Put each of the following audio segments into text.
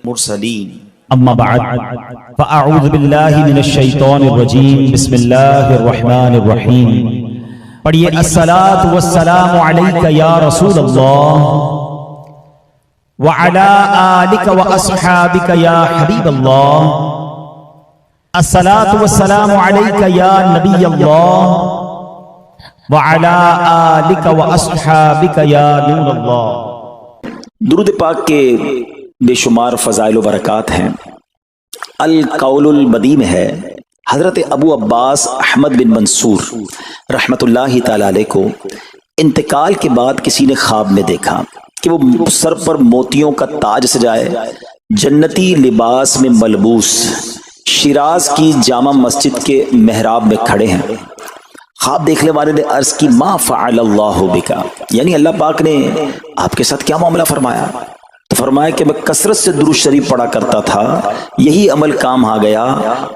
المرسلين اما بعد فاعوذ باللہ من الشیطان الرجیم بسم اللہ الرحمن الرحیم پڑھیے الصلاۃ والسلام علیک یا رسول اللہ وعلی آلک واصحابک یا حبیب اللہ الصلاۃ والسلام علیک یا نبی اللہ وعلی آلک واصحابک یا نور اللہ۔ درود پاک کے بے شمار فضائل و برکات ہیں۔ القول البدی میں ہے حضرت ابو عباس احمد بن منصور رحمت اللہ تعالی علیہ کو انتقال کے بعد کسی نے خواب میں دیکھا کہ وہ سر پر موتیوں کا تاج سجائے، جنتی لباس میں ملبوس، شیراز کی جامع مسجد کے محراب میں کھڑے ہیں۔ خواب دیکھنے والے نے عرض کی ما فعل اللہ بکا، یعنی اللہ پاک نے آپ کے ساتھ کیا معاملہ فرمایا؟ تو فرمایا کہ میں کثرت سے درود شریف پڑھا کرتا تھا، یہی عمل کام آ گیا،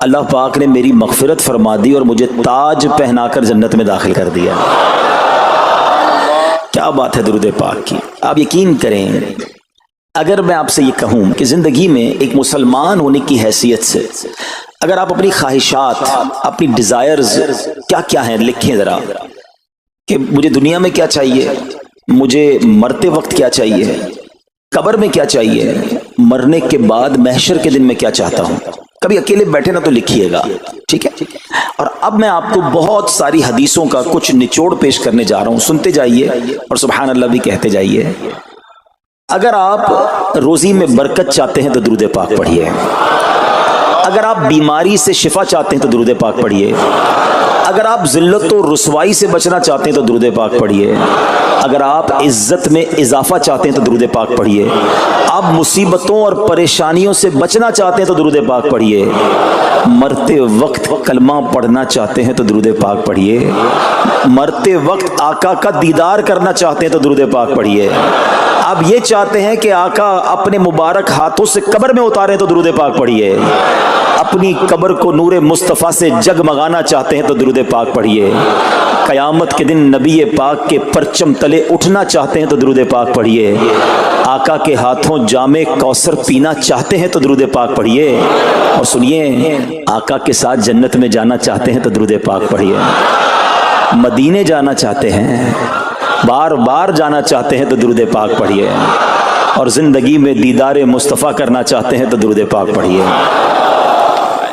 اللہ پاک نے میری مغفرت فرما دی اور مجھے تاج پہنا کر جنت میں داخل کر دیا۔ کیا بات ہے درود پاک کی! آپ یقین کریں، اگر میں آپ سے یہ کہوں کہ زندگی میں ایک مسلمان ہونے کی حیثیت سے اگر آپ اپنی خواہشات، اپنی ڈیزائرز کیا کیا ہیں لکھیں ذرا، کہ مجھے دنیا میں کیا چاہیے، مجھے مرتے وقت کیا چاہیے، قبر میں کیا چاہیے، مرنے کے بعد محشر کے دن میں کیا چاہتا ہوں، کبھی اکیلے بیٹھے نہ تو لکھیے گا، ٹھیک ہے؟ اور اب میں آپ کو بہت ساری حدیثوں کا کچھ نچوڑ پیش کرنے جا رہا ہوں، سنتے جائیے اور سبحان اللہ بھی کہتے جائیے۔ اگر آپ روزی میں برکت چاہتے ہیں تو درود پاک پڑھیے، اگر آپ بیماری سے شفا چاہتے ہیں تو درود پاک پڑھیے، اگر آپ ذلت و رسوائی سے بچنا چاہتے ہیں تو درود پاک پڑھیے، اگر آپ عزت میں اضافہ چاہتے ہیں تو درود پاک پڑھیے، آپ مصیبتوں اور پریشانیوں سے بچنا چاہتے ہیں تو درود پاک پڑھیے، مرتے وقت کلمہ پڑھنا چاہتے ہیں تو درود پاک پڑھیے، مرتے وقت آقا کا دیدار کرنا چاہتے ہیں تو درود پاک پڑھیے، آپ یہ چاہتے ہیں کہ آقا اپنے مبارک ہاتھوں سے قبر میں اتاریں تو درود پاک پڑھیے، اپنی قبر کو نور مصطفیٰ سے جگمگانا چاہتے ہیں تو درود پاک پڑھیے، قیامت کے دن نبی پاک کے پرچم تلے اٹھنا چاہتے ہیں تو درود پاک پڑھیے، آقا کے ہاتھوں جام کوثر پینا چاہتے ہیں تو درود پاک پڑھیے، اور سنیے آقا کے ساتھ جنت میں جانا چاہتے ہیں تو درود پاک پڑھیے، مدینے جانا چاہتے ہیں، بار بار جانا چاہتے ہیں تو درود پاک پڑھیے، اور زندگی میں دیدار مصطفیٰ کرنا چاہتے ہیں تو درود پاک پڑھیے۔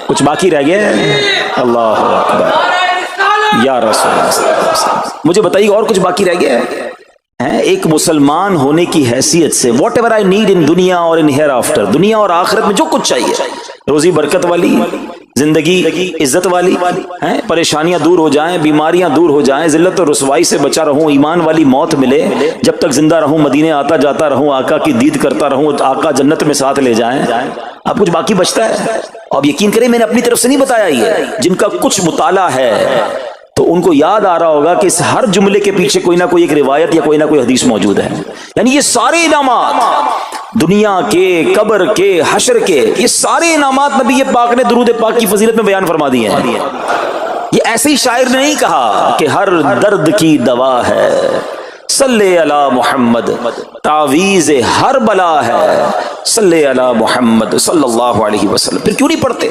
کچھ باقی رہ گیا؟ اللہ اکبر یا رسول اللہ، مجھے بتائیے اور کچھ باقی رہ گیا ہے؟ ایک مسلمان ہونے کی حیثیت سے what ever I need in دنیا اور ان ہیئر آفٹر، دنیا اور آخرت میں جو کچھ چاہیے، روزی برکت والی زندگی، عزت والی، پریشانیاں دور ہو جائیں، بیماریاں دور ہو جائیں، ذلت و رسوائی سے بچا رہوں، ایمان والی موت ملے، جب تک زندہ رہوں مدینے آتا جاتا رہوں، آقا کی دید کرتا رہوں، آقا جنت میں ساتھ لے جائیں، اب کچھ باقی بچتا ہے؟ اب یقین کریں میں نے اپنی طرف سے نہیں بتایا، یہ جن کا کچھ مطالعہ ہے تو ان کو یاد آ رہا ہوگا کہ اس ہر جملے کے پیچھے کوئی نہ کوئی ایک روایت یا کوئی نہ کوئی حدیث موجود ہے، یعنی یہ سارے انعامات دنیا کے، قبر کے، حشر کے، یہ سارے انعامات نبی پاک نے درود پاک کی فضیلت میں بیان فرما دیے ہیں۔ یہ ایسے ہی شاعر نے نہیں کہا کہ ہر درد کی دوا ہے صلی علی محمد، تعویذ ہر بلا ہے صلی علی محمد صلی اللہ علیہ وسلم۔ پھر کیوں نہیں پڑھتے؟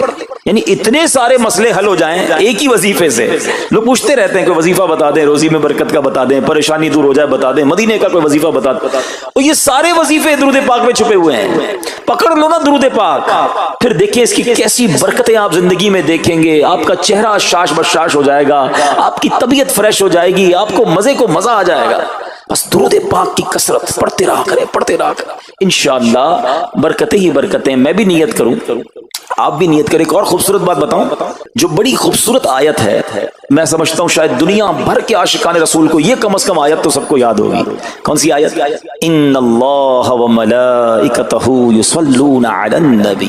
یعنی اتنے سارے مسئلے حل ہو جائیں ایک ہی وظیفے سے۔ لوگ پوچھتے رہتے ہیں کہ وظیفہ بتا دیں، روزی میں برکت کا بتا دیں، پریشانی دور ہو جائے بتا دیں، مدینے کا کوئی وظیفہ بتا دیں، تو یہ سارے وظیفے درود پاک میں چھپے ہوئے ہیں، پکڑ لو نا درود پاک، پھر دیکھیں اس کی کیسی برکتیں آپ زندگی میں دیکھیں گے، آپ کا چہرہ شاش بشاش ہو جائے گا، آپ کی طبیعت فریش ہو جائے گی، آپ کو مزے کو مزہ آ جائے گا۔ بس درود پاک کی کثرت پڑھتے رہا کریں، پڑھتے رہا کریں، انشاءاللہ برکتیں ہی برکتیں۔ میں بھی نیت کروں، آپ بھی نیت کریں۔ ایک اور خوبصورت بات بتاؤں، جو بڑی خوبصورت آیت ہے، میں سمجھتا ہوں شاید دنیا بھر کے عاشقان رسول کو یہ کم از کم آیت تو سب کو یاد ہوگی۔ کون سی آیت؟ ان اللہ وملائکتہ یصلون علی النبی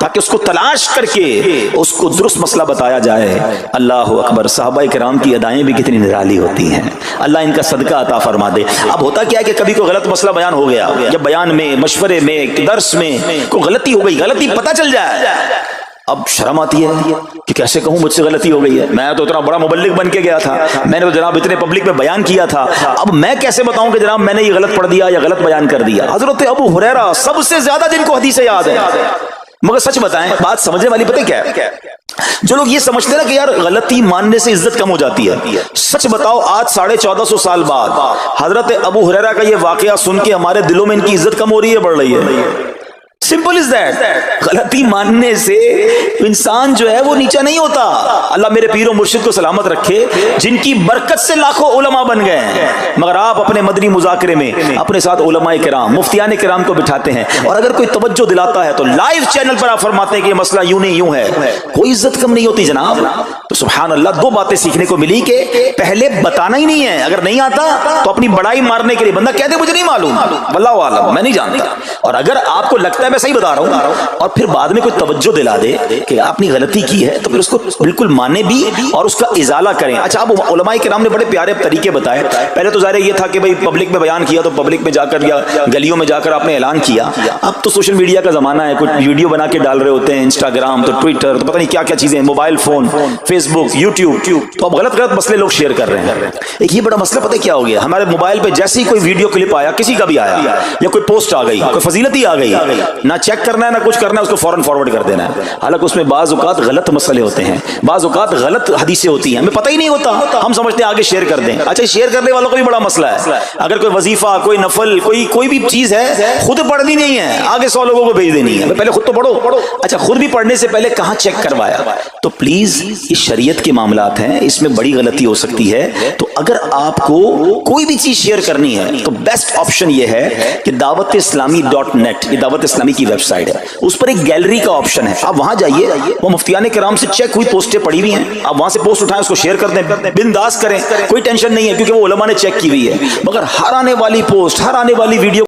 تاکہ اس کو تلاش کر کے اس کو درست مسئلہ بتایا جائے. اللہ اکبر. صحابہ کرام کی ادائیں بھی کتنی نرالی ہوتی ہیں, اللہ ان کا صدقہ عطا فرما دے. اب ہوتا کیا ہے کہ کبھی کوئی غلط مسئلہ بیان ہو گیا, یا بیان میں, مشورے میں, درس میں کوئی غلطی ہو گئی, غلطی پتہ چل جائے, اب شرم آتی ہے کہ کیسے کہوں مجھ سے غلطی ہو گئی ہے, میں تو اتنا بڑا مبلغ بن کے گیا تھا, میں نے تو جناب اتنے پبلک میں بیان کیا تھا, اب میں کیسے بتاؤں کہ جناب میں نے یہ غلط پڑھ دیا یا غلط بیان کر دیا. حضرت ابو ہریرہ سب سے زیادہ جن کو حدیثیں یاد ہیں, مگر سچ بتائیں بات سمجھنے والی پتہ کیا ہے, جو لوگ یہ سمجھتے ہیں نا کہ یار غلطی ماننے سے عزت کم ہو جاتی ہے, سچ بتاؤ آج 1450 سال بعد حضرت ابو ہریرہ کا یہ واقعہ سن کے ہمارے دلوں میں ان کی عزت کم ہو رہی ہے, بڑھ رہی ہے؟ Simple is that. غلطی ماننے سے انسان جو ہے وہ نیچا نہیں ہوتا. اللہ میرے پیر و مرشد کو سلامت رکھے, جن کی برکت سے لاکھوں علماء بن گئے ہیں, مگر آپ اپنے مدنی مذاکرے میں اپنے ساتھ علماء کرام, مفتیان کرام کو بٹھاتے ہیں, اور اگر کوئی توجہ دلاتا ہے تو لائیو چینل پر آپ فرماتے ہیں کہ یہ مسئلہ یوں نہیں یوں ہے, کوئی عزت کم نہیں ہوتی جناب. تو سبحان اللہ, دو باتیں سیکھنے کو ملی کہ پہلے بتانا ہی نہیں ہے, اگر نہیں آتا تو اپنی بڑائی مارنے کے لیے بندہ کہہ دے مجھے نہیں معلوم, واللہ عالم میں نہیں جانتا, اور اگر آپ کو لگتا ہے میں صحیح بتا رہا ہوں اور پھر بعد میں کوئی توجہ دلا دے کہ آپ نے غلطی کی ہے, تو پھر اس کو بالکل مانے بھی اور اس کا ازالہ کریں. اچھا, اب علماء کرام نے بڑے پیارے طریقے بتائے. پہلے تو ظاہر یہ تھا کہ بھائی پبلک میں بیان کیا تو پبلک میں جا کر یا گلیوں میں جا کر آپ نے اعلان کیا. اب تو سوشل میڈیا کا زمانہ ہے, کچھ ویڈیو بنا کے ڈال رہے ہوتے ہیں, انسٹاگرام تو ٹویٹر تو پتہ نہیں کیا کیا چیزیں, موبائل فون, فیس بک, یوٹیوب, تو اب غلط غلط مسئلے لوگ شیئر کر رہے ہیں. ایک یہ بڑا مسئلہ پتہ کیا ہو گیا, ہمارے موبائل پہ جیسے ہی کوئی ویڈیو کلپ آیا, کسی کا بھی آیا, یا کوئی پوسٹ آ گئی, کوئی فضیلت ہی آ گئی, نہ چیک کرنا ہے نہ کچھ کرنا ہے, اس کو فوراً فارورڈ کر دینا ہے. حالانکہ اس میں بعض اوقات غلط مسئلے ہوتے ہیں, بعض اوقات غلط حدیثیں ہوتی ہیں, ہمیں پتہ ہی نہیں ہوتا, ہم سمجھتے ہیں آگے شیئر کر دیں. اچھا, شیئر کرنے والوں کا بھی بڑا مسئلہ ہے. اگر کوئی وظیفہ, کوئی نفل, کوئی بھی چیز ہے, خود پڑھنی نہیں ہے, آگے 100 لوگوں کو بھیج دینی ہے, پہلے خود تو پڑھو. اچھا, خود بھی پڑھنے سے پہلے کہاں چیک کروایا؟ تو پلیز یہ شریعت کے معاملات ہیں, اس میں بڑی غلطی ہو سکتی ہے. تو اگر آپ کو کوئی بھی چیز شیئر کرنی ہے تو بیسٹ آپشن یہ ہے کہ dawat-islami.net, یہ دعوت اسلامی کی ویب سائٹ ہے, اس پر ایک گیلری کا آپشن ہے, آپ وہاں جائیے, وہ مفتیان کرام سے چیک ہوئی پوسٹیں پڑی ہوئی ہیں, آپ وہاں سے پوسٹ اٹھائیں, اس کو شیئر کر دیں, بنداس کریں, کوئی ٹینشن نہیں ہے, کیونکہ وہ علماء نے چیک کی ہوئی ہے. مگر ہر آنے والی پوسٹ, ہر آنے والی ویڈیو